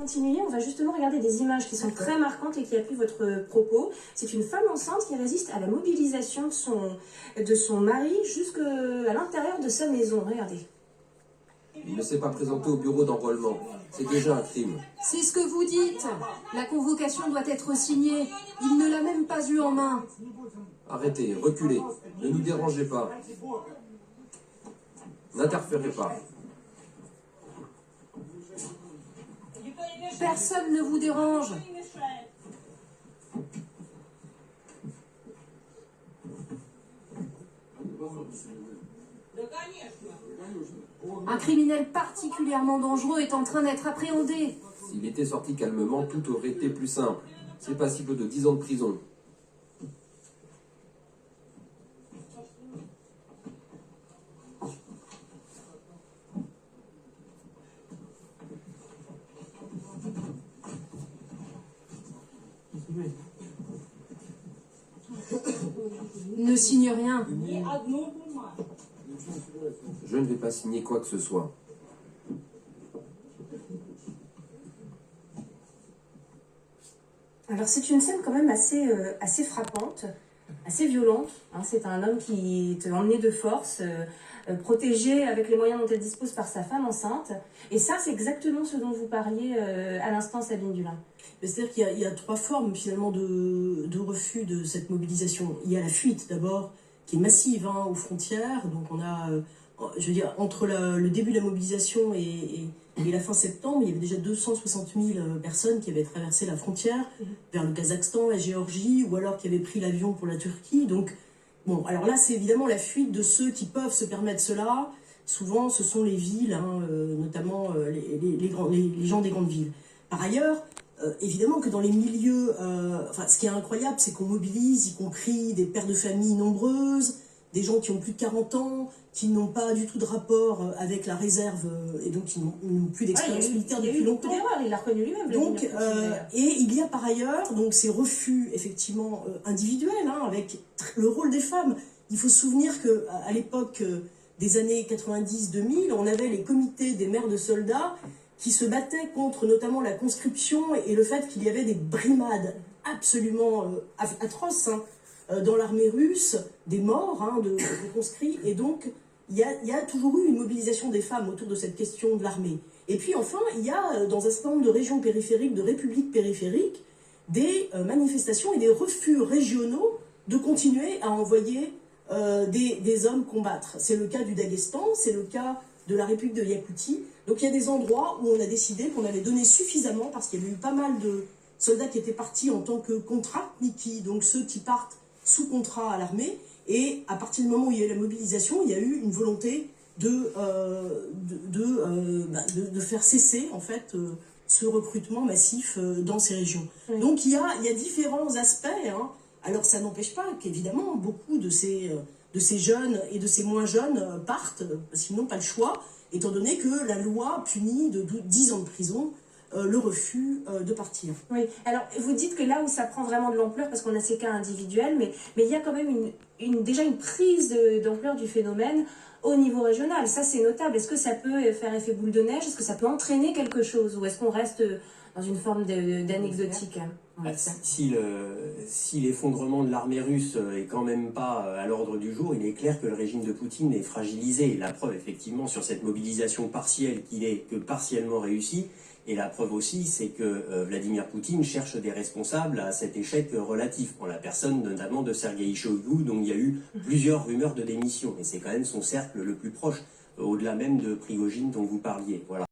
Continuer, on va justement regarder des images qui sont très marquantes et qui appuient votre propos. C'est une femme enceinte qui résiste à la mobilisation de son mari jusqu'à l'intérieur de sa maison. Regardez. Il ne s'est pas présenté au bureau d'enrôlement. C'est déjà un crime. C'est ce que vous dites. La convocation doit être signée. Il ne l'a même pas eue en main. Arrêtez, reculez. Ne nous dérangez pas. N'interférez pas. Personne ne vous dérange. Un criminel particulièrement dangereux est en train d'être appréhendé. S'il était sorti calmement, tout aurait été plus simple. C'est passible de 10 ans de prison. Ne signe rien. Je ne vais pas signer quoi que ce soit. Alors c'est une scène quand même assez frappante, assez violente. Hein. C'est un homme qui est emmené de force, protégé avec les moyens dont elle dispose par sa femme enceinte. Et ça, c'est exactement ce dont vous parliez à l'instant, Sabine Dulin. C'est-à-dire qu'il y a trois formes finalement de refus de cette mobilisation. Il y a la fuite d'abord, qui est massive aux frontières. Donc on a, je veux dire, entre le début de la mobilisation et la fin septembre, il y avait déjà 260 000 personnes qui avaient traversé la frontière vers le Kazakhstan, la Géorgie, ou alors qui avaient pris l'avion pour la Turquie. Donc, bon, alors là, c'est évidemment la fuite de ceux qui peuvent se permettre cela. Souvent, ce sont les villes, notamment les gens des grandes villes. Par ailleurs, évidemment que dans les milieux, ce qui est incroyable, c'est qu'on mobilise, y compris des pères de famille nombreuses, des gens qui ont plus de 40 ans, qui n'ont pas du tout de rapport avec la réserve, et donc qui n'ont plus d'expérience militaire depuis longtemps. Il l'a reconnu lui-même. Donc, et il y a par ailleurs donc, ces refus effectivement individuels, avec le rôle des femmes. Il faut se souvenir qu'à l'époque des années 90-2000, on avait les comités des mères de soldats qui se battaient contre notamment la conscription et le fait qu'il y avait des brimades absolument atroces dans l'armée russe, des morts de conscrits. Et donc, il y a toujours eu une mobilisation des femmes autour de cette question de l'armée. Et puis enfin, il y a dans un certain nombre de régions périphériques, de républiques périphériques, des manifestations et des refus régionaux de continuer à envoyer des hommes combattre. C'est le cas du Daghestan, c'est le cas de la République de Yakoutie. Donc il y a des endroits où on a décidé qu'on allait donner suffisamment, parce qu'il y avait eu pas mal de soldats qui étaient partis en tant que contrat, donc ceux qui partent sous contrat à l'armée. Et à partir du moment où il y a eu la mobilisation, il y a eu une volonté de faire cesser en fait ce recrutement massif dans ces régions. Oui. Donc il y a différents aspects. Alors ça n'empêche pas qu'évidemment beaucoup de ces jeunes et de ces moins jeunes partent parce qu'ils n'ont pas le choix, étant donné que la loi punit de 10 ans de prison le refus de partir. Oui, alors vous dites que là où ça prend vraiment de l'ampleur, parce qu'on a ces cas individuels, mais il y a quand même déjà une prise d'ampleur du phénomène au niveau régional. Ça, c'est notable. Est-ce que ça peut faire effet boule de neige? Est-ce que ça peut entraîner quelque chose? Ou est-ce qu'on reste dans une forme d'anecdotique? Si l'effondrement de l'armée russe est quand même pas à l'ordre du jour, il est clair que le régime de Poutine est fragilisé. La preuve, effectivement, sur cette mobilisation partielle qu'il est que partiellement réussie. Et la preuve aussi, c'est que Vladimir Poutine cherche des responsables à cet échec relatif, en la personne notamment de Sergueï Shoigu, dont il y a eu plusieurs rumeurs de démission. Et c'est quand même son cercle le plus proche, au-delà même de Prigojine dont vous parliez. Voilà.